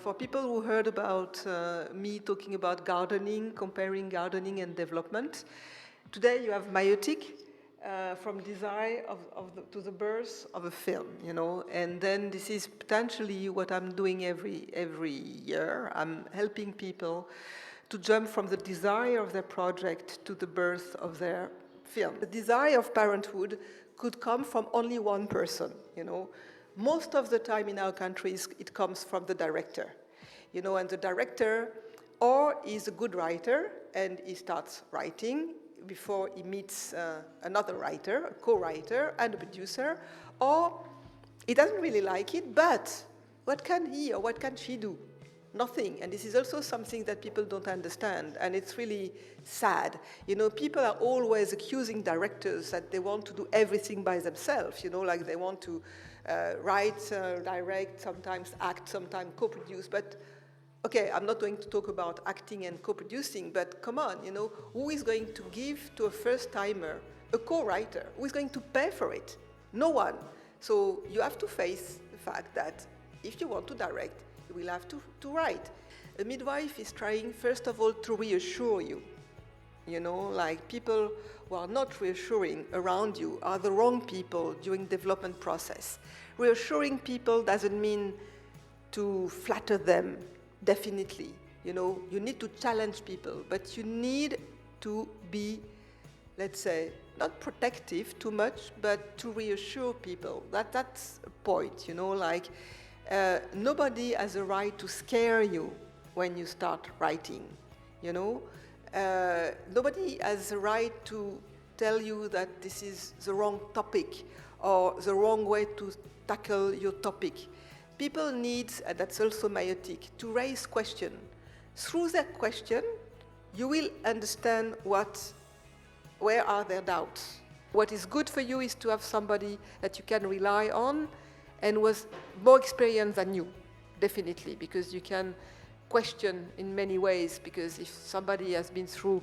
for people who heard about me talking about gardening, comparing gardening and development, today you have Maieutics, from design to the birth of a film, you know, and then this is potentially what I'm doing every year. I'm helping people to jump from the desire of their project to the birth of their film. The desire of parenthood could come from only one person, you know. Most of the time in our countries, it comes from the director, you know, and the director or is a good writer and he starts writing before he meets another writer, a co-writer and a producer, or he doesn't really like it, but what can he or what can she do? Nothing. And this is also something that people don't understand, and it's really sad. You know, people are always accusing directors that they want to do everything by themselves, you know, like they want to write, direct, sometimes act, sometimes co-produce, but okay, I'm not going to talk about acting and co-producing, but come on, you know, who is going to give to a first-timer a co-writer? Who is going to pay for it? No one. So you have to face the fact that if you want to direct, you will have to write. A midwife is trying, first of all, to reassure you. You know, like people who are not reassuring around you are the wrong people during development process. Reassuring people doesn't mean to flatter them. Definitely, you know, you need to challenge people, but you need to be, let's say, not protective too much, but to reassure people. That's a point, you know, like nobody has a right to scare you when you start writing, you know. Nobody has a right to tell you that this is the wrong topic or the wrong way to tackle your topic. People need, and that's also Maieutics, to raise questions. Through that question, you will understand where are their doubts. What is good for you is to have somebody that you can rely on and was more experienced than you, definitely, because you can question in many ways, because if somebody has been through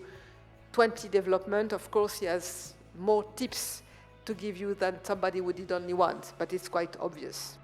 20 development, of course he has more tips to give you than somebody who did only once, but it's quite obvious.